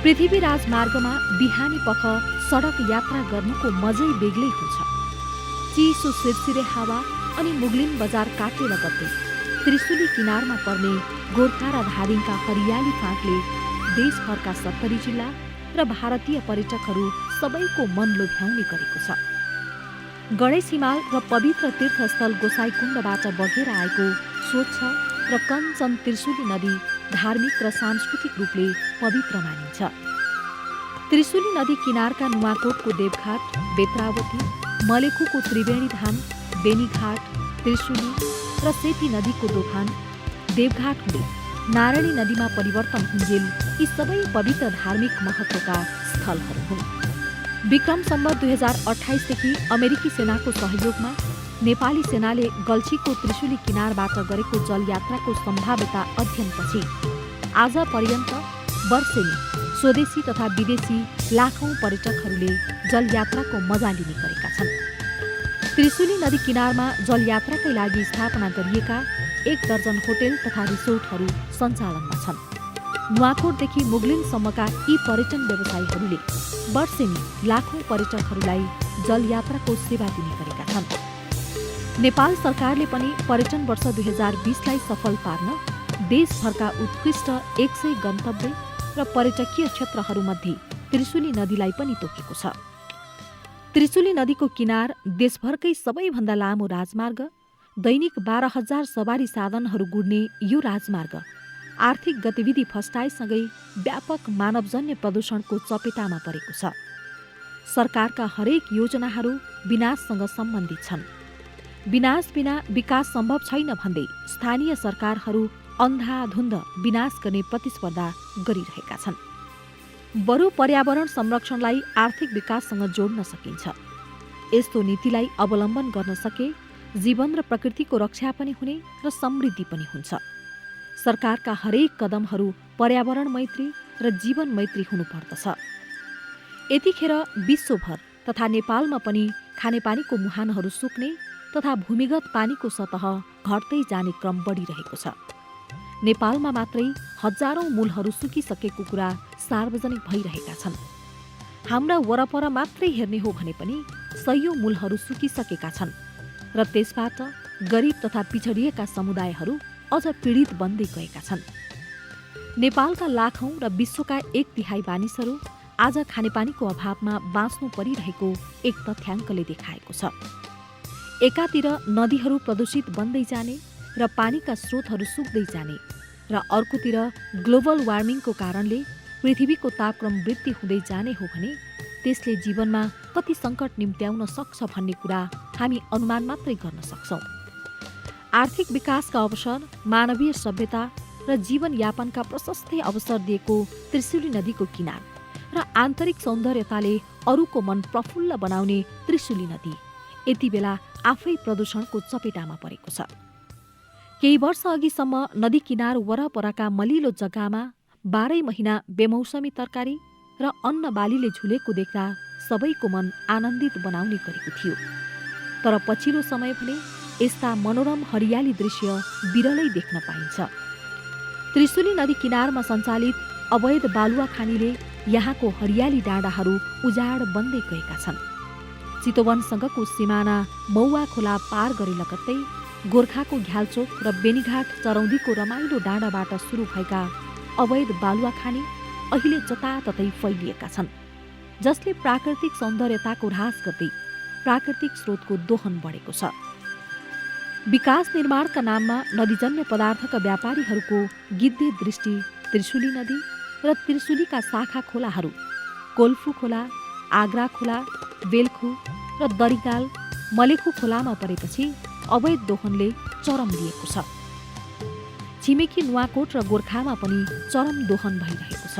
पृथ्वी राजमार्गमा बिहानी पख सडक यात्रा गर्नुको मजै बेग्लै हुन्छ। चिसो सिरसिरे हावा अनि मुगलिन बजार काटे लगत्तै त्रिशुली किनारमा पर्ने गोर्खा र धादिङका हरियाली फाँटले देशभरका 70 जिल्ला र भारतीय पर्यटकहरू सबैको मन लोभ्याउने गरेको छ। गणेश हिमाल र पवित्र तीर्थस्थल गोसाईकुण्डबाट बगेर आएको स्वच्छ र कञ्चन त्रिशुली नदी धार्मिक र सांस्कृतिक रूपले पवित्र मानिन्छ। त्रिशुली नदी किनारका नुवाकोटको देवघाट, बेत्रावती, मलेखुको त्रिवेणी धाम, बेनीघाट, त्रिशुली र सेती नदीको दोभान, देवघाट हुँदै नारायणी नदीमा परिवर्तन हुन्जेल यी सबै पवित्र धार्मिक महत्त्वका स्थलहरू हुन्। विक्रम सम्वत 2028 देखि अमेरिकी सेनाको सहयोगमा नेपाली सेनाले गल्छीको त्रिशुली किनारबाट गरेको जलयात्राको सम्भाव्यता अध्ययनपछि आज पर्यन्त वर्षेनी स्वदेशी तथा विदेशी लाखौं पर्यटकहरूले जलयात्राको मजा लिने गरेका छन्। त्रिशुली नदी किनारमा जलयात्राकै लागि स्थापना गरिएका 1 दर्जन होटेल तथा रिसोर्टहरू सञ्चालनमा छन्। नुवाकोटदेखि मुगलिनसम्मका यी पर्यटन व्यवसायीहरूले वर्षेनी लाखौं पर्यटकहरूलाई जलयात्राको सेवा दिने गरेका छन्। नेपाल सरकारले पनि पर्यटन वर्ष 2020लाई सफल पार्न देशभरका उत्कृष्ट 100 गन्तव्य र पर्यटकीय क्षेत्रहरूमध्ये त्रिशुली नदीलाई पनि तोकेको छ। त्रिशुली नदीको किनार देशभरकै सबैभन्दा लामो राजमार्ग, दैनिक 12,000 सवारी साधनहरू गुड्ने यो राजमार्ग आर्थिक गतिविधि फस्टाएसँगै व्यापक मानवजन्य प्रदूषणको चपेटामा परेको छ। सरकारका हरेक योजनाहरू विनाशसँग सम्बन्धित छन्। विनाश बिना विकास सम्भव छैन भन्दै स्थानीय सरकारहरू अन्धाधुन्ध विनाश गर्ने प्रतिस्पर्धा गरिरहेका छन्। बरु पर्यावरण संरक्षणलाई आर्थिक विकाससँग जोड्न सकिन्छ। यस्तो नीतिलाई अवलम्बन गर्न सके जीवन र प्रकृतिको रक्षा पनि हुने र समृद्धि पनि हुन्छ। सरकारका हरेक कदमहरू पर्यावरण मैत्री र जीवन मैत्री हुनुपर्दछ। यतिखेर विश्वभर तथा नेपालमा पनि खानेपानीको मुहानहरू सुक्ने तथा भूमिगत पानीको सतह घट्दै जाने क्रम बढिरहेको छ। नेपालमा मात्रै हजारौं मूलहरू सुकिसकेको कुरा सार्वजनिक भइरहेका छन्। हाम्रा वरपर मात्रै हेर्ने हो भने पनि सयौं मूलहरू सुकिसकेका छन् र त्यसबाट गरिब तथा पिछडिएका समुदायहरू अझ पीडित बन्दै गएका छन्। नेपालका लाखौं र विश्वका 1/3 मानिसहरू आज खानेपानीको अभावमा बाँच्नु परिरहेको एक तथ्याङ्कले देखाएको छ। एकातिर नदीहरू प्रदूषित बन्दै जाने र पानीका स्रोतहरू सुक्दै जाने र अर्कोतिर ग्लोबल वार्मिङको कारणले पृथ्वीको तापक्रम वृद्धि हुँदै जाने हो भने त्यसले जीवनमा कति सङ्कट निम्त्याउन सक्छ भन्ने कुरा हामी अनुमान मात्रै गर्न सक्छौँ। आर्थिक विकासका अवसर, मानवीय सभ्यता र जीवनयापनका प्रशस्तै अवसर दिएको त्रिशुली नदीको किनार र आन्तरिक सौन्दर्यताले अरूको मन प्रफुल्ल बनाउने त्रिशुली नदी यति बेला आफै प्रदूषणको चपेटामा परेको छ। केही वर्ष अघिसम्म नदी किनार वरपरका मलिलो जग्गामा 12 महिना बेमौसमी तरकारी र अन्न बालीले झुलेको देख्दा सबैको मन आनन्दित बनाउने गरेको थियो। तर पछिल्लो समय भने यस्ता मनोरम हरियाली दृश्य बिरलै देख्न पाइन्छ। त्रिशुली नदी किनारमा सञ्चालित अवैध बालुवा खानीले यहाँको हरियाली डाँडाहरू उजाड बन्दै गएका छन्। चितवनसँगको सिमाना मौवा खोला पार गरे लगत्तै गोर्खाको घ्यालचोक र बेनीघाट चरौँदीको रमाइलो डाँडाबाट सुरु भएका अवैध बालुवा खानी अहिले जताततै फैलिएका छन्, जसले प्राकृतिक सौन्दर्यताको ह्रास गर्दै प्राकृतिक स्रोतको दोहन बढेको छ। विकास निर्माणका नाममा नदीजन्य पदार्थका व्यापारीहरूको गिद्धे दृष्टि त्रिशुली नदी र त्रिशुलीका शाखा खोलाहरू कोल्फु खोला, आग्रा खोला, बेलखु र दरिगाल, मलेखु खोलामा परेपछि अवैध दोहनले चरम लिएको छ। छिमेकी नुवाकोट र गोर्खामा पनि चरम दोहन भइरहेको छ।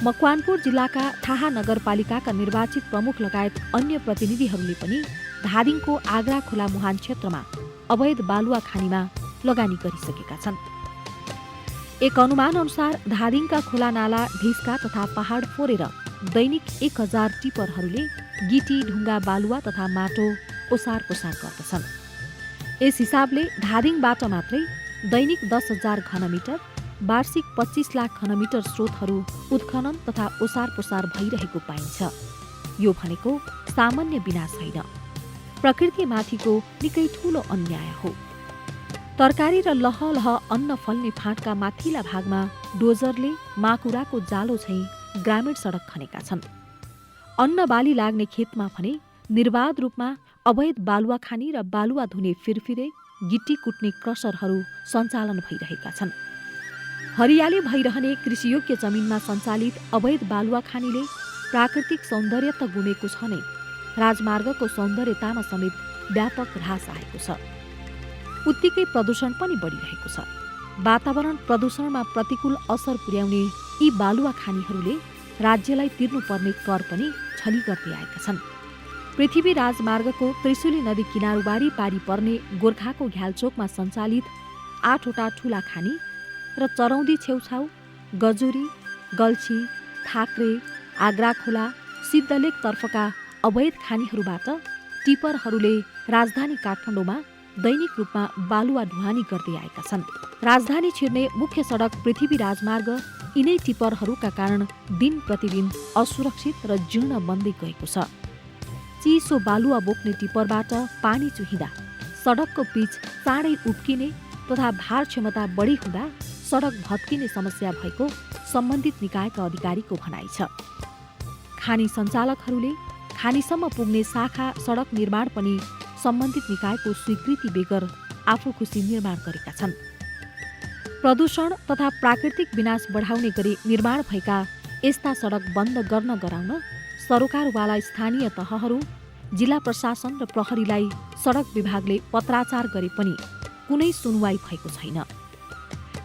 मकवानपुर जिल्लाका थाहा नगरपालिकाका निर्वाचित प्रमुख लगायत अन्य प्रतिनिधिहरूले पनि धादिङको आग्रा खोला मुहान क्षेत्रमा अवैध बालुवा खानीमा लगानी गरिसकेका छन्। एक अनुमान अनुसार धादिङका खोला नाला, ढिस्का तथा पहाड फोरेर दैनिक 1000 टिपरहरूले गिटी, ढुङ्गा, बालुवा तथा माटो ओसार पोसार गर्दछन्। यस हिसाबले धादिङबाट मात्रै दैनिक 10,000 घनमिटर वार्षिक 25 लाख घनमिटर स्रोतहरू उत्खनन तथा ओसार पोसार भइरहेको पाइन्छ। यो भनेको सामान्य विनाश होइन, प्रकृतिमाथिको निकै ठूलो अन्याय हो। तरकारी र लहलह अन्न फल्ने फाँटका माथिल्ला भागमा डोजरले माकुराको जालो झैँ ग्रामीण सडक खनेका छन्। अन्न बाली लाग्ने खेतमा भने निर्बाध रूपमा अवैध बालुवा खानी र बालुवा धुने फिरफिरे गिट्टी कुट्ने क्रसरहरू सञ्चालन भइरहेका छन्। हरियाली भइरहने कृषियोग्य जमिनमा सञ्चालित अवैध बालुवा खानीले प्राकृतिक सौन्दर्य त गुमेको छ नै, राजमार्गको सौन्दर्यतामा समेत व्यापक ह्रास आएको छ। उत्तिकै प्रदूषण पनि बढिरहेको छ। वातावरण प्रदूषणमा प्रतिकूल असर पुर्याउने यी बालुवा खानीहरूले राज्यलाई तिर्नुपर्ने कर पनि छली गर्दै आएका छन्। पृथ्वी राजमार्गको त्रिशुली नदी किनारबारी पारी पर्ने गोर्खाको घ्यालचोकमा सञ्चालित 8वटा ठूला खानी र चरौदी छेउछाउ गजुरी, गल्छी, थाक्रे, आग्राखोला, सिद्धलेक तर्फका अवैध खानीहरूबाट टिपरहरूले राजधानी काठमाडौँमा दैनिक रूपमा बालुवा ढुवानी गर्दै आएका छन्। राजधानी छिर्ने मुख्य सडक पृथ्वी राजमार्ग यिनै टिपरहरूका कारण दिन प्रतिदिन असुरक्षित र जीर्ण बन्दै गएको छ। चिसो बालुवा बोक्ने टिपरबाट पानी चुहिँदा सडकको पिच चाँडै उब्किने तथा भार क्षमता बढी हुँदा सडक भत्किने समस्या भएको सम्बन्धित निकायका अधिकारीको भनाइ छ। खानी सञ्चालकहरूले खानीसम्म पुग्ने शाखा सडक निर्माण पनि सम्बन्धित निकायको स्वीकृति बेगर आफू खुसी निर्माण गरेका छन्। प्रदूषण तथा प्राकृतिक विनाश बढाउने गरी निर्माण भएका यस्ता सडक बन्द गर्न गराउन सरोकारवाला स्थानीय तहहरू, जिल्ला प्रशासन र प्रहरीलाई सडक विभागले पत्राचार गरे पनि कुनै सुनवाई भएको छैन।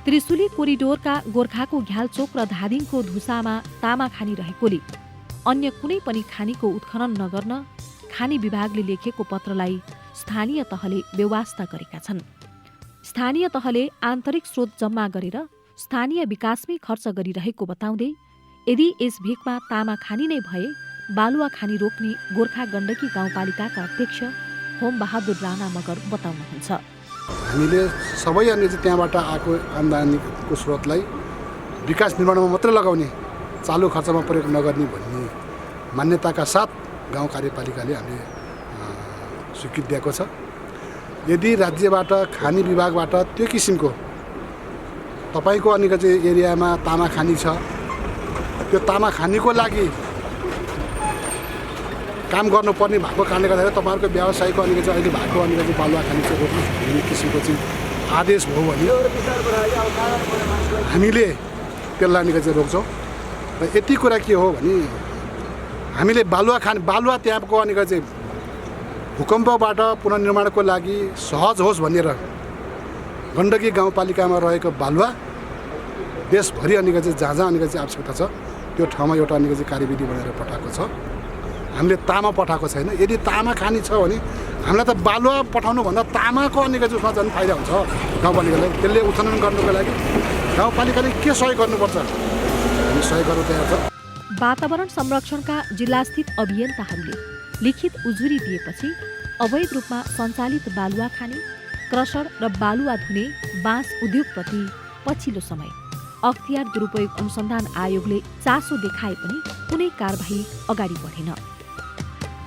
त्रिशुली कोरिडोरका गोर्खाको घ्यालचोक र धादिङको धुसामा तामा खानी रहेकोले अन्य कुनै पनि खानीको उत्खनन नगर्न खानी विभागले लेखेको पत्रलाई स्थानीय तहले बेवास्ता गरेका छन्। स्थानीय तहले आन्तरिक स्रोत जम्मा गरेर स्थानीय विकासमै खर्च गरिरहेको बताउँदै यदि यस भेकमा तामा खानी नै भए बालुवा खानी रोक्ने गोर्खा गण्डकी गाउँपालिकाका अध्यक्ष होम बहादुर राणा मगर बताउनुहुन्छ। हामीले सबै अनि त्यहाँबाट आएको आम्दानीको स्रोतलाई विकास निर्माणमा मात्रै लगाउने, चालु खर्चमा प्रयोग नगर्ने भन्ने मान्यताका साथ गाउँ कार्यपालिकाले हामीले स्वीकृति दिएको छ। यदि राज्यबाट खानी विभागबाट त्यो किसिमको तपाईँको अनिको चाहिँ एरियामा तामा खानी छ, त्यो तामा खानीको लागि काम गर्नुपर्ने भएको कारणले गर्दाखेरि तपाईँहरूको व्यवसायको अनिको चाहिँ अहिले भएको अनिको चाहिँ बालुवा खानी चाहिँ रोक्नु भन्ने किसिमको चाहिँ आदेश भयो भने हामीले त्यसलाई अनिको चाहिँ रोक्छौँ। र यति कुरा के हो भने हामीले बालुवा त्यहाँको अनिको चाहिँ भूकम्पबाट पुनर्निर्माणको लागि सहज होस् भनेर गण्डकी गाउँपालिकामा रहेको बालुवा देशभरि अनिको चाहिँ जहाँ जहाँ अनिको चाहिँ आवश्यकता छ त्यो ठाउँमा एउटा अनिको चाहिँ कार्यविधि बनाएर पठाएको छ। हामीले तामा पठाएको छैन। यदि तामा खानी छ भने हामीलाई त बालुवा पठाउनुभन्दा तामाको अनिको चाहिँ उसमा झन् फाइदा हुन्छ गाउँपालिकालाई। त्यसले उत्खनन गर्नुको लागि गाउँपालिकाले के सहयोग गर्नुपर्छ हामी सहयोग गर्न तयार छ। वातावरण संरक्षणका जिल्लास्थित अभियन्ताहरूले लिखित उजुरी दिएपछि अवैध रूपमा सञ्चालित बालुवा खानी, क्रसर र बालुवा धुने बाँस उद्योगप्रति पछिल्लो समय अख्तियार दुरुपयोग अनुसन्धान आयोगले चासो देखाए पनि कुनै कारबाही अगाडि बढेन।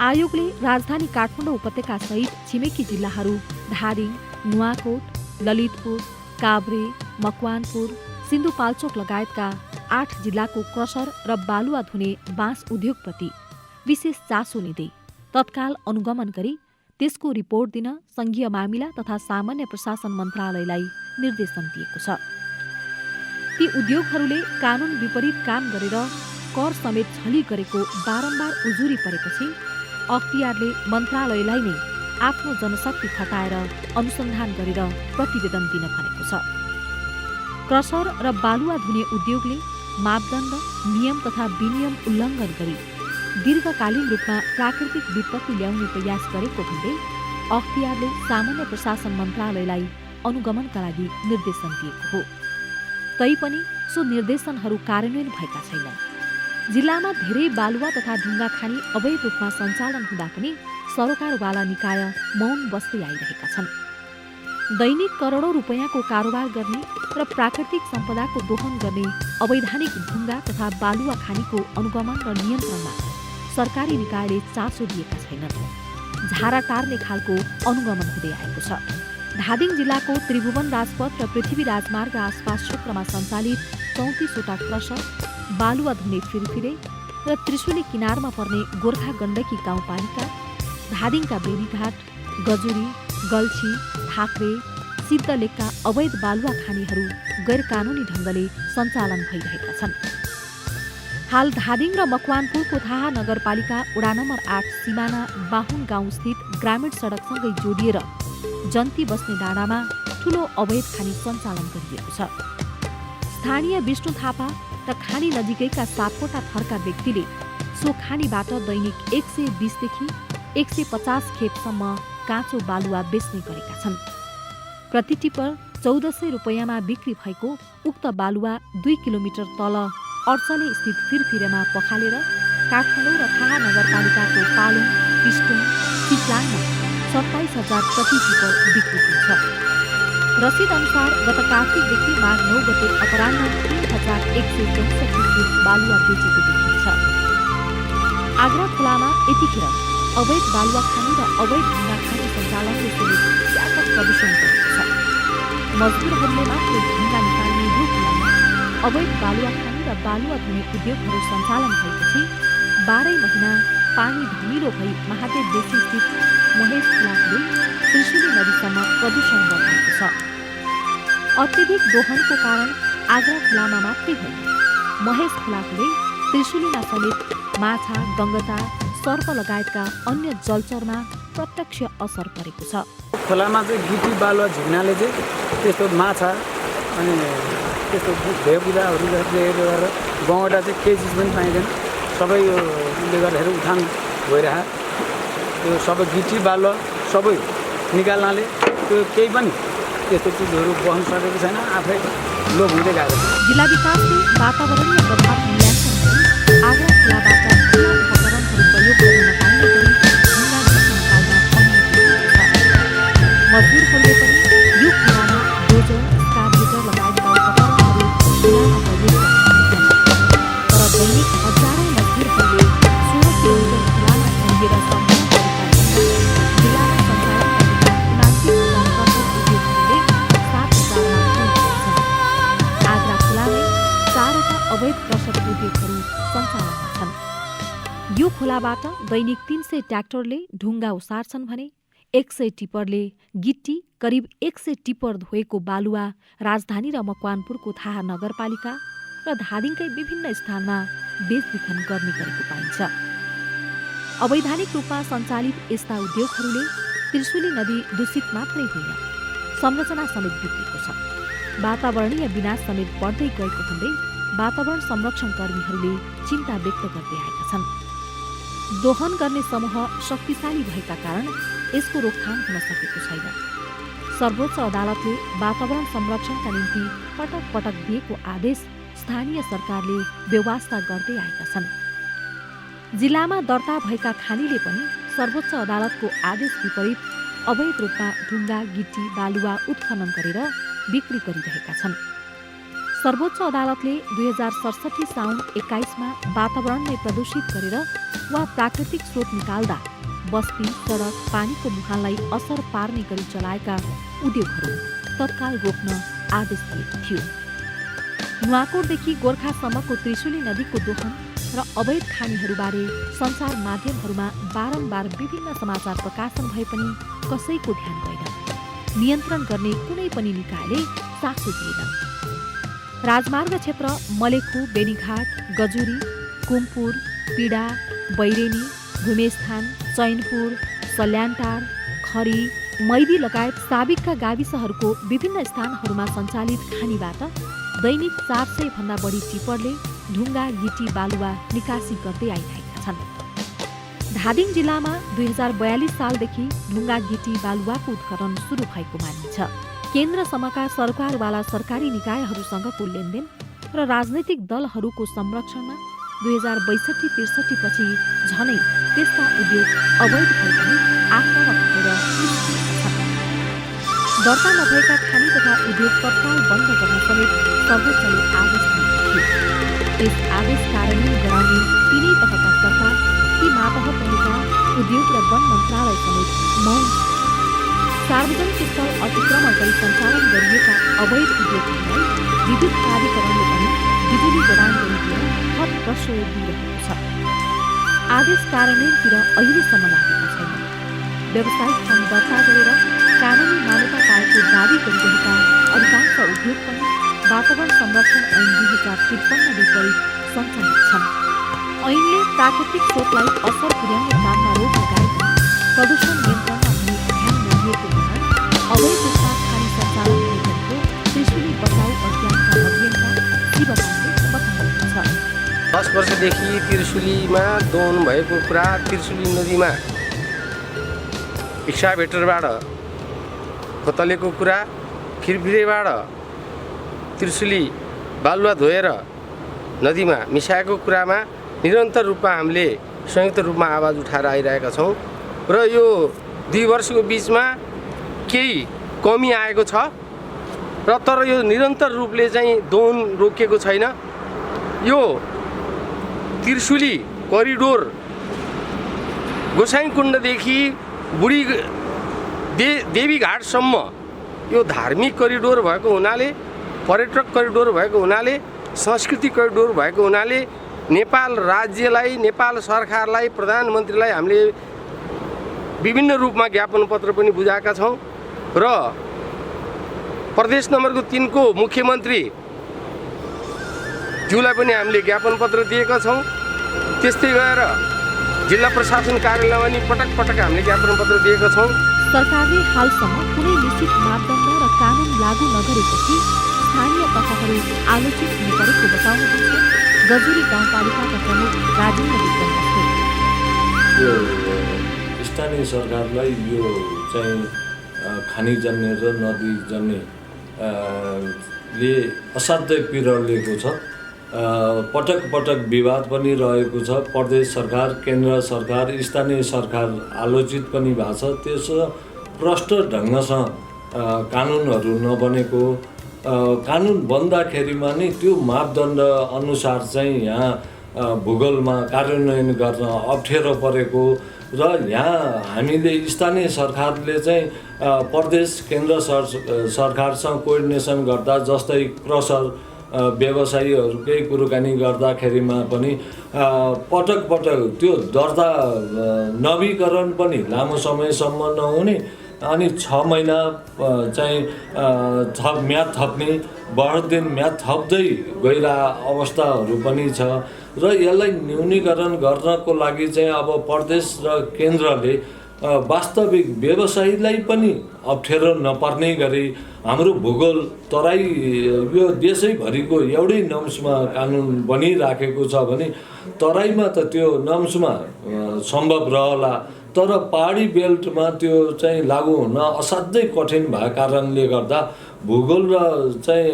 आयोगले राजधानी काठमाडौँ उपत्यकासहित छिमेकी जिल्लाहरू धादिङ, नुवाकोट, ललितपुर, काभ्रे, मकवानपुर, सिन्धुपाल्चोक लगायतका 8 जिल्लाको क्रसर र बालुवा धुने बाँस उद्योगप्रति विशेष चासो लिँदै तत्काल अनुगमन गरी त्यसको रिपोर्ट दिन सङ्घीय मामिला तथा सामान्य प्रशासन मन्त्रालयलाई निर्देशन दिएको छ। ती उद्योगहरूले कानुन विपरीत काम गरेर कर समेत छली गरेको बारम्बार उजुरी परेपछि अख्तियारले मन्त्रालयलाई नै आफ्नो जनशक्ति खटाएर अनुसन्धान गरेर प्रतिवेदन दिन भनेको छ। क्रसर र बालुवा धुने उद्योगले मापदण्ड, नियम तथा विनियम उल्लङ्घन गरी दीर्घकालीन रूपमा प्राकृतिक विपत्ति ल्याउने प्रयास गरेको भन्दै अख्तियारले सामान्य प्रशासन मन्त्रालयलाई अनुगमनका लागि निर्देशन दिएको हो। तैपनि सो निर्देशनहरू कार्यान्वयन भएका छैनन्। जिल्लामा धेरै बालुवा तथा ढुङ्गा खानी अवैध रूपमा सञ्चालन हुँदा पनि सरोकारवाला निकाय मौन बस्दै आइरहेका छन्। दैनिक करोडौँ रुपैयाँको कारोबार गर्ने र प्राकृतिक सम्पदाको दोहन गर्ने अवैधानिक ढुङ्गा तथा बालुवा खानीको अनुगमन र नियन्त्रणमा सरकारी निकायले चासो दिएका छैनन्। झारा टार्ने खालको अनुगमन हुँदै आएको छ। धादिङ जिल्लाको त्रिभुवन राजपथ र पृथ्वी राजमार्ग आसपास क्षेत्रमा सञ्चालित 34वटा क्रसर, बालुवा धुने फिरफिरे र त्रिशुली किनारमा पर्ने गोर्खा गण्डकी गाउँपालिका, धादिङका बेनीघाट, गजुरी, गल्छी, थाक्रे, सिद्धलेकका अवैध बालुवा खानीहरू गैरकानुनी ढङ्गले सञ्चालन भइरहेका छन्। हाल धादिङ र मकवानपुरको थाहा नगरपालिका वडा नम्बर 8 सिमाना बाहुन गाउँस्थित ग्रामीण सडकसँगै जोडिएर जन्ती बस्ने डाँडामा ठूलो अवैध खानी सञ्चालन गरिएको छ। स्थानीय विष्णु थापा र खानी नजिकैका सापकोटा थरका व्यक्तिले सो खानीबाट दैनिक 120 देखि 150 खेपसम्म काँचो बालुवा बेच्ने गरेका छन्। प्रति टिपर 1400 रुपैयाँमा बिक्री भएको उक्त बालुवा 2 किलोमिटर तल अर्चले स्थित फिरफिरेमा पखालेर काठमाडौँ र थाहा नगरपालिकाको पालुङ, पिस्टुङ, चितलाङमा 27,000 प्रति टिपर बिक्री हुन्छ। रसिद अनुसार गत कार्तिकदेखि माघ 9 गते अपराह्न 3,164 फिट बालुवा बेचेको देखिन्छ। आग्रा खोलामा यतिखेर अवैध बालुवा खानी र अवैध ढुङ्गा खानी सञ्चालनले समेत व्यापक प्रदूषण गरेको छ। मजदुरहरूले मात्र ढुङ्गा निकाल्ने यो खोलामा अवैध बालुवा खानी र बालुवा धुने उद्योगहरू सञ्चालन भएपछि 12 महिना पानी धमिलो भई महादेव बेसी स्थित महेश खोलाले त्रिशुली नदीसम्म प्रदूषण बढाएको छ। अत्यधिक दोहनको कारण आग्रा खोलामा मात्रै होइन, महेश खोलाले त्रिशुलीमा समेत माछा, गङ्गटा, सर्प लगायतका अन्य जलचरमा प्रत्यक्ष असर परेको छ। खोलामा चाहिँ गिटी बालुवा झुक्नाले चाहिँ त्यस्तो माछा अनि त्यस्तो भेगुदाहरू गरेर गउँडा चाहिँ केही चिज पनि पाइँदैन। सबै यो उसले गर्दाखेरि उठान भइरह त्यो सबै गिटी बालुवा सबै निकाल्नाले त्यो केही पनि त्यस्तो चिजहरू बस्न सकेको छैन, आफै लोप हुँदै गएको छ। जिल्ला विकासले वातावरणीय प्रभाव मूल्याङ्कन गरी आग्रा खोलाबाट कुनै उपकरणहरू प्रयोग गर्न नपाइने गरी ढुङ्गा निकाल्न अनुमति दिएको छ। मजदुरहरूले पनि यो खोलामा डोजर, स्कार्भेटर लगायतका उपकरणहरू खोलामा प्रवेश गर्न सक्दैनन्। तर दैनिक हजारौँ मजदुरहरूले 16 किलोमिटर खोलामा खनिएर सञ्चालन गरेका जिल्लामा सञ्चालन गरेका 29,000 क्रसर उद्योगहरूले 7,000 मा छन्। आग्रा खोलामै 4वटा अवैध क्रसर उद्योगहरू सञ्चालनमा छन्। यो खोलाबाट दैनिक 300 ट्र्याक्टरले ढुङ्गा ओसार्छन् भने 100 टिपरले गिट्टी, करिब 100 टिपर धोएको बालुवा राजधानी र मकवानपुरको थाहा नगरपालिका र धादिङकै विभिन्न स्थानमा बेचबिखन गर्ने गरेको पाइन्छ। अवैधानिक रूपमा सञ्चालित यस्ता उद्योगहरूले त्रिशुली नदी दूषित मात्रै होइन, संरचना समेत बिग्रेको छ। वातावरणीय विनाश समेत बढ्दै गएको भन्दै वातावरण संरक्षण कर्मीहरूले चिन्ता व्यक्त गर्दै आएका छन्। दोहन गर्ने समूह शक्तिशाली भएका कारण यसको रोकथाम हुन सकेको छैन। सर्वोच्च अदालतले वातावरण संरक्षणका निम्ति पटक पटक दिएको आदेश स्थानीय सरकारले बेवास्ता गर्दै आएका छन्। जिल्लामा दर्ता भएका खानीले पनि सर्वोच्च अदालतको आदेश विपरीत अवैध रूपमा ढुङ्गा, गिटी, बालुवा उत्खनन गरेर बिक्री गरिरहेका छन्। सर्वोच्च अदालतले 2067 साउन 21मा वातावरणलाई प्रदूषित गरेर वा प्राकृतिक स्रोत निकाल्दा बस्ती, सडक, पानीको मुहानलाई असर पार्ने गरी चलाएका उद्योगहरू तत्काल रोक्न आदेश दिएको थियो। नुवाकोटदेखि गोर्खासम्मको त्रिशुली नदीको दोहन र अवैध खानीहरूबारे सञ्चार माध्यमहरूमा बारम्बार विभिन्न समाचार प्रकाशन भए पनि कसैको ध्यान गएन। नियन्त्रण गर्ने कुनै पनि निकायले सासो दिएन। राजमार्ग क्षेत्र मलेखु, बेनीघाट, गजुरी, कुमपुर, पीडा, बैरेनी, भूमेस्थान, चैनपुर, सल्यानटार, खरी, मैदी लगायत साबिकका गाविसहरूको विभिन्न स्थानहरूमा सञ्चालित खानीबाट दैनिक 400 भन्दा बढी टिपरले ढुङ्गा, गिटी, बालुवा निकासी गर्दै आइरहेका छन्। धादिङ जिल्लामा 2042 सालदेखि ढुङ्गा, गिटी, बालुवाको उत्खनन सुरु भएको मानिन्छ। केन्द्रसम्मका सरकारवाला सरकारी निकायहरूसँगको लेनदेन र राजनैतिक दलहरूको संरक्षणमा 2062-63 पछि झनै त्यस्ता उद्योग अवैध भए पनि आक्रमक भएर निस्किएका छन्। दर्ता नभएका खानी तथा उद्योग तत्काल बन्द गर्न समेत सर्वोच्चले आदेश दिएको थियो। त्यस आदेश कार्यान्वयन गराउने तीनै तहका सरकार, ती मातह तहका उद्योग र वन मन्त्रालय समेत मौन छ। सार्वजनिक स्थल अतिक्रमण गरी सञ्चालन गरिएका अवैध उद्योगहरूलाई विद्युत प्राधिकरणले पनि बिजुली प्रदान गरिदिएर थप प्रश्रय दिइरहेको छ। आदेश कार्यान्वयनतिर अहिलेसम्म लागेको छैन। व्यावसायिक सङ्घ दर्ता गरेर कानुनी मान्यता पाएको दावी गरिरहेका अधिकांश उद्योग पनि वातावरण संरक्षण ऐन 2053 विपरीत सञ्चालित छन्। ऐनले प्राकृतिक स्रोतलाई असर पुर्याउने काममा रोक लगाएका प्रदूषण नियन्त्रणमा भने ध्यान नदिएको कारण अवैध रूपमा खानी सञ्चालन गरिरहेको त्रिशुली बचाउ अभियानका अभियन्ता शिवकान्तले बताउनुहुन्छ। 10 वर्षदेखि त्रिशुलीमा दोहन भएको कुरा, त्रिशुली नदीमा एक्साभेटरबाट खोतलेको कुरा, खिरभिरेबाट त्रिशुली बालुवा धोएर नदीमा मिसाएको कुरामा निरन्तर रूपमा हामीले संयुक्त रूपमा आवाज उठाएर आइरहेका छौँ र यो 2 वर्षको बिचमा केही कमी आएको छ र तर यो निरन्तर रूपले चाहिँ दोहन रोकिएको छैन। यो त्रिशुली करिडोर गोसाइँकुण्डदेखि बुढी देवीघाटसम्म यो धार्मिक करिडोर भएको हुनाले, पर्यटक करिडोर भएको हुनाले, सांस्कृतिक करिडोर भएको हुनाले नेपाल राज्यलाई, नेपाल सरकारलाई, प्रधानमन्त्रीलाई हामीले विभिन्न रूपमा ज्ञापन पत्र पनि बुझाएका छौँ र प्रदेश नम्बर 3 को मुख्यमन्त्री ज्यूलाई पनि हामीले ज्ञापन पत्र दिएका छौँ। त्यस्तै गरेर जिल्ला प्रशासन कार्यालयमा पनि पटक पटक हामीले ज्ञापन पत्र दिएका छौँ। सरकारले हालसम्म कुनै निश्चित मापदण्ड र कानुन लागू नगरेपछि स्थानीय तहहरू आलोचित हुनु परेको बताउनुहुन्छ गजुरी गाउँपालिकाका प्रमुख राजेन्द्र विक्रमले। यो स्थानीय सरकारलाई यो चाहिँ खानीजन्य र नदीजन्य ले असाध्यै पीडा लिएको छ। पटक पटक विवाद पनि रहेको छ। प्रदेश सरकार, केन्द्र सरकार, स्थानीय सरकार आलोचित पनि भएको छ। त्यसो प्रष्ट ढङ्गसँग कानुनहरू नबनेको, कानुन बन्दाखेरिमा नै त्यो मापदण्ड अनुसार चाहिँ यहाँ भूगोलमा कार्यान्वयन गर्न अप्ठ्यारो परेको र यहाँ हामीले स्थानीय सरकारले चाहिँ प्रदेश केन्द्र सरकारसँग कोअर्डिनेसन गर्दा, जस्तै क्रसर व्यवसायीहरूकै कुराकानी गर्दाखेरिमा पनि पटक पटक त्यो दर्ता नवीकरण पनि लामो समयसम्म नहुने, अनि 6 महिना चाहिँ म्याद थप्ने, बढ्दिन म्याद थप्दै गइरहेको अवस्थाहरू पनि छ र यसलाई न्यूनीकरण गर्नको लागि चाहिँ अब प्रदेश र केन्द्रले वास्तविक व्यवसायीलाई पनि अप्ठ्यारो नपर्ने गरी हाम्रो भूगोल तराई यो देशैभरिको एउटै नम्समा कानुन बनिराखेको छ भने तराईमा त त्यो नम्समा सम्भव रहला, तर पहाडी बेल्टमा त्यो चाहिँ लागू हुन असाध्यै कठिन भएको कारणले गर्दा भूगोल र चाहिँ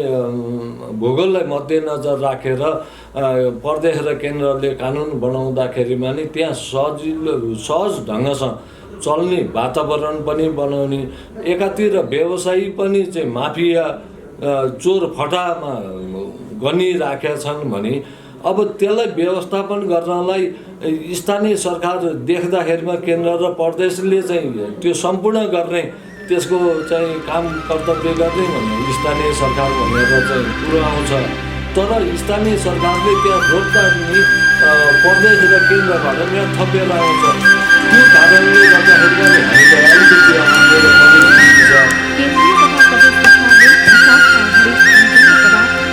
भूगोललाई मध्यनजर राखेर प्रदेश र केन्द्रले कानुन बनाउँदाखेरिमा नि त्यहाँ सहज ढङ्गसँग चल्ने वातावरण पनि बनाउने, एकातिर व्यवसायी पनि चाहिँ माफिया चोर फटामा गनिराखेका छन् भने अब त्यसलाई व्यवस्थापन गर्नलाई स्थानीय सरकार देख्दाखेरिमा केन्द्र र प्रदेशले चाहिँ त्यो सम्पूर्ण गर्ने, त्यसको चाहिँ काम कर्तव्य गर्ने भन्ने स्थानीय सरकार भनेर चाहिँ कुरो आउँछ। तर स्थानीय सरकारले त्यहाँ रोक्दानी प्रदेश र केन्द्रबाट यहाँ थपेर आउँछ। त्यो कारणले गर्दाखेरि हामीलाई अलिकति अप्ठ्यारो परिस्थिति छ। केन्द्रीय तथा प्रदेश सरकारले विकासमा आधारित सम्पूर्ण पदार्थ र विभिन्न पदार्थको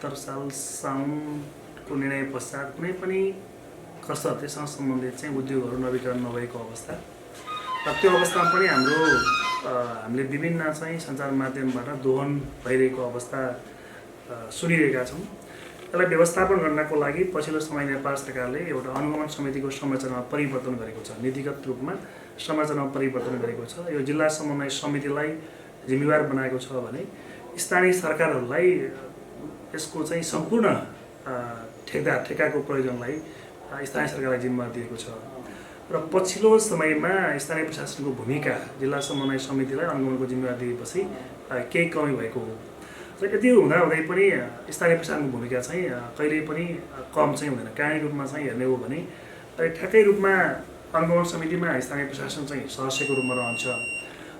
1972 साल साउनको निर्णय पश्चात कुनै पनि कसरतसँग सम्बन्धित चाहिँ उद्योगहरू नवीकरण नभएको अवस्था र त्यो अवस्थामा पनि हामीले विभिन्न चाहिँ सञ्चार माध्यमबाट दोहन भइरहेको अवस्था सुनिरहेका छौँ। यसलाई व्यवस्थापन गर्नको लागि पछिल्लो समय नेपाल सरकारले एउटा अनुगमन समितिको संरचनामा परिवर्तन गरेको छ, नीतिगत रूपमा संरचनामा परिवर्तन गरेको छ। यो जिल्ला समन्वय समितिलाई जिम्मेवार बनाएको छ भने स्थानीय सरकारहरूलाई यसको चाहिँ सम्पूर्ण ठेकाको प्रयोजनलाई स्थानीय सरकारलाई जिम्मेवार दिएको छ र पछिल्लो समयमा स्थानीय प्रशासनको भूमिका जिल्ला समन्वय समितिलाई अनुगमनको जिम्मेवार दिएपछि केही कमी भएको हो र यति हुँदाहुँदै पनि स्थानीय प्रशासनको भूमिका चाहिँ कहिल्यै पनि कम चाहिँ हुँदैन। कानुनी रूपमा चाहिँ हेर्ने हो भने ठ्याक्कै रूपमा अनुगमन समितिमा स्थानीय प्रशासन चाहिँ सदस्यको रूपमा रहन्छ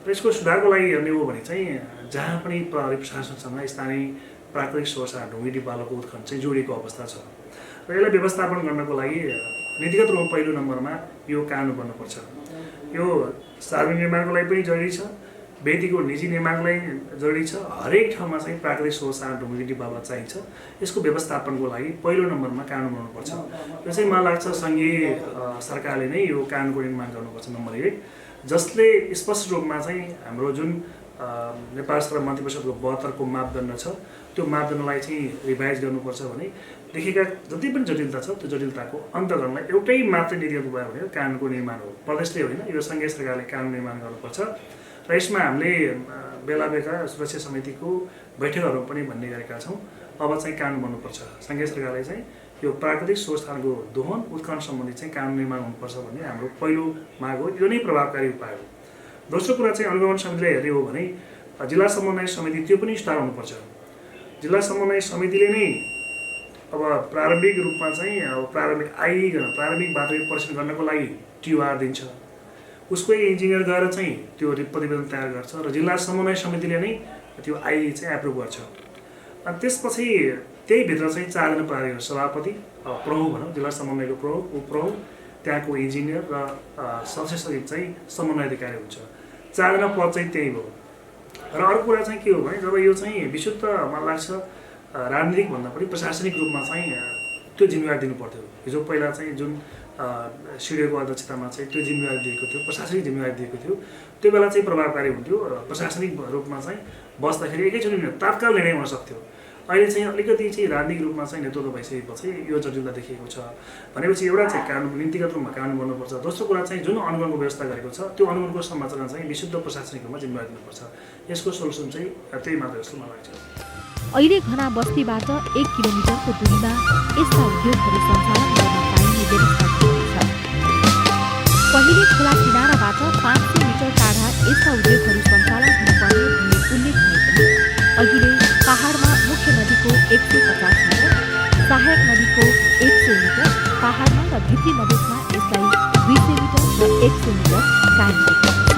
र यसको सुधारको लागि हेर्ने हो भने चाहिँ जहाँ पनि प्रहरी प्रशासनसँग स्थानीय प्राकृतिक स्रोत ढुङ्गिटी बालुवाको उत्खनन चाहिँ जोडिएको अवस्था छ र यसलाई व्यवस्थापन गर्नको लागि नीतिगत रूपमा पहिलो नम्बरमा यो कानुन बन्नुपर्छ। यो सार्वजनिक निर्माणको लागि पनि जरुरी छ, व्यक्तिको निजी निर्माणको लागि जरुरी छ। हरेक ठाउँमा चाहिँ प्राकृतिक स्रोत ढुङ्गिटी बालुवा चाहिन्छ। यसको व्यवस्थापनको लागि पहिलो नम्बरमा कानुन बनाउनुपर्छ। यो चाहिँ मलाई लाग्छ सङ्घीय सरकारले नै यो कानुनको निर्माण गर्नुपर्छ नम्बर 1, जसले स्पष्ट रूपमा चाहिँ हाम्रो जुन नेपाल सरकार मन्त्रिपरिषदको 72 को मापदण्ड छ त्यो मापदण्डलाई चाहिँ रिभाइज गर्नुपर्छ भने देखेका जति पनि जटिलता छ त्यो जटिलताको अन्त गर्नलाई एउटै मात्रै नीतिगत उपाय भनेको कानुनको निर्माण हो। प्रदेशले होइन, यो सङ्घीय सरकारले कानुन निर्माण गर्नुपर्छ र यसमा हामीले बेला बेला सुरक्षा समितिको बैठकहरू पनि भन्ने गरेका छौँ। अब चाहिँ कानुन बन्नुपर्छ। सङ्घीय सरकारले चाहिँ यो प्राकृतिक स्रोत स्थानको दोहन उत्खनन सम्बन्धी चाहिँ कानुन निर्माण हुनुपर्छ भन्ने हाम्रो पहिलो माग हो। यो नै प्रभावकारी उपाय हो। दोस्रो कुरा चाहिँ अनुगमन समितिले हेर्ने हो भने जिल्ला समन्वय समिति त्यो पनि स्टार हुनुपर्छ। जिल्ला समन्वय समितिले नै अब प्रारम्भिक रूपमा चाहिँ प्रारम्भिक बाटो परीक्षण गर्नको लागि TOR दिन्छ, उसको इन्जिनियर गएर चाहिँ त्यो प्रतिवेदन तयार गर्छ र जिल्ला समन्वय समितिले नै त्यो आइई चाहिँ एप्रुभ गर्छ। अनि त्यसपछि त्यही भित्र चाहिँ 4 जना प्रहरी सभापति, प्रमुख भनौँ, जिल्ला समन्वयको प्रमुख, उपप्रमुख, त्यहाँको इन्जिनियर र सदस्य सचिव चाहिँ समन्वय अधिकारी हुन्छ। 4 जना पद चाहिँ त्यही हो। र अर्को कुरा चाहिँ के हो भने जब यो चाहिँ विशुद्ध मलाई लाग्छ राजनीतिक भन्दा पनि प्रशासनिक रूपमा चाहिँ त्यो जिम्मेवार दिनु पर्थ्यो। हिजो पहिला चाहिँ जुन सिडिओको अध्यक्षतामा चाहिँ त्यो जिम्मेवारी दिएको थियो, प्रशासनिक जिम्मेवारी दिएको थियो, त्यो बेला चाहिँ प्रभावकारी हुन्थ्यो र प्रशासनिक रूपमा चाहिँ बस्दाखेरि एकैचोटि तात्काल निर्णय हुन सक्थ्यो। अहिले चाहिँ अलिकति चाहिँ राजनीतिक रूपमा चाहिँ नेतृत्व भइसकेपछि यो जटिलता देखिएको छ। भनेपछि एउटा चाहिँ कानुन नीतिगत रूपमा कानुन बन्नुपर्छ। दोस्रो कुरा चाहिँ जुन अनुगमनको व्यवस्था गरेको छ त्यो अनुगमनको संरचना चाहिँ विशुद्ध प्रशासनिक रूपमा जिम्मेवारी दिनुपर्छ। यसको सोल्युसन चाहिँ त्यही मात्र जस्तो मलाई लाग्छ। अहिले घना बस्तीबाट 1 किलोमिटरको दूरीमा यस्ता उद्योगहरू सञ्चालन गर्न पाइने व्यवस्था गरिएको छ। पहिले खोला किनाराबाट 500 मिटर टाढा यस्ता उद्योगहरू सञ्चालन हुनुपर्ने भन्ने उल्लेख भए पनि अहिले पहाडमा मुख्य नदीको 150 मिटर, सहायक नदीको 100 मिटर, पहाडमा र भित्री मधेसमा यसलाई 200 मिटर र 100 मिटर कायम गरिएको छ।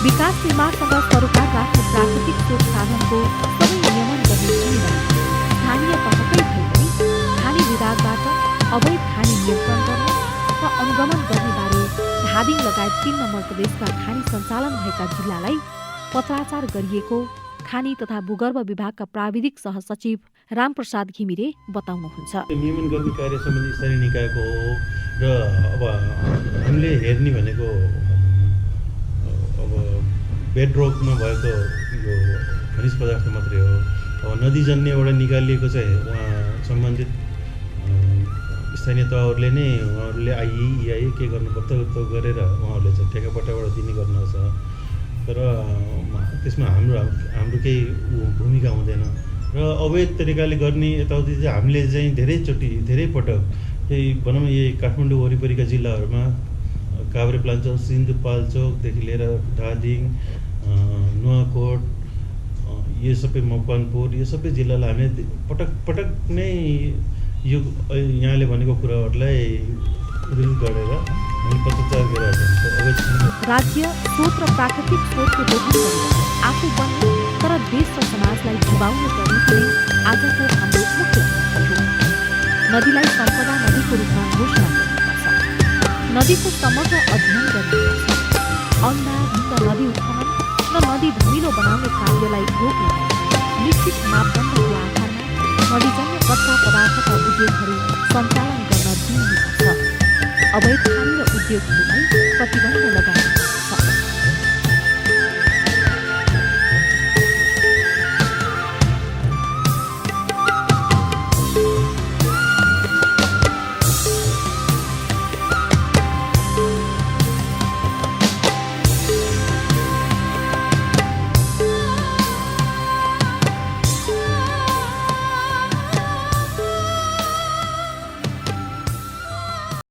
विकास निर्माणसँग सरोकार राख्ने प्राकृतिक स्रोत साधनको सबै नियमन गर्ने जिम्मेवारी स्थानीय तहकै भए पनि खानी विभागबाट अवैध खानी नियन्त्रण गर्ने र अनुगमन गर्ने बारे धादिङ लगायत 3 नम्बर प्रदेशका खानी सञ्चालन भएका जिल्लालाई पत्राचार गरिएको खानी तथा भूगर्भ विभागका प्राविधिक सहसचिव रामप्रसाद घिमिरे बताउनुहुन्छ। नियमन गर्ने कार्य सम्बन्धी स्थानीय निकायको हो र अब हामीले हेर्ने भनेको अब बेडरोकमा भएको यो खनिज पदार्थ मात्रै हो। अब नदीजन्य एउटा निकालिएको चाहिँ उहाँ सम्बन्धित स्थानीय तहहरूले नै उहाँहरूले आइई EIA के गर्नुपर्छ त्यो गरेर उहाँहरूले चाहिँ ठेकापट्टाबाट दिने गर्नु छ। तर त्यसमा हाम्रो केही भूमिका हुँदैन र अवैध तरिकाले गर्ने यताउति चाहिँ हामीले चाहिँ धेरै पटक यही भनौँ यही काठमाडौँ वरिपरिका जिल्लाहरूमा काभ्रेपलाञ्चोक, सिन्धुपाल्चोकदेखि लिएर धादिङ, नुवाकोट, यो सबै मकवानपुर, यो सबै जिल्लालाई हामीले पटक नै यो यहाँले भनेको कुराहरूलाई रिल गरेर हामीले पत्रचार गरिरहेका छौँ। राज्य स्रोत र प्राकृतिक स्रोतको दोहन गरेर आफू बन्ने तर देश र समाजलाई डुबाउने गर्ने पनि आजको हाम्रो मुख्य हो। नदीलाई सम्पदा नदीको रूपमा घोषणा गर्नुपर्छ। नदीको समग्र अध्ययन गर्नुपर्छ। अन्धाधुन्द नदी उत्खनन र नदी धमिलो बनाउने कार्यलाई रोक्न निश्चित मापदण्डको आधारमा छडीजन्य कच्चा पदार्थका उद्योगहरू सञ्चालन गर्न दिइएको छ। अवैध खानी र उद्योगहरूलाई प्रतिबन्ध लगाइन्छ।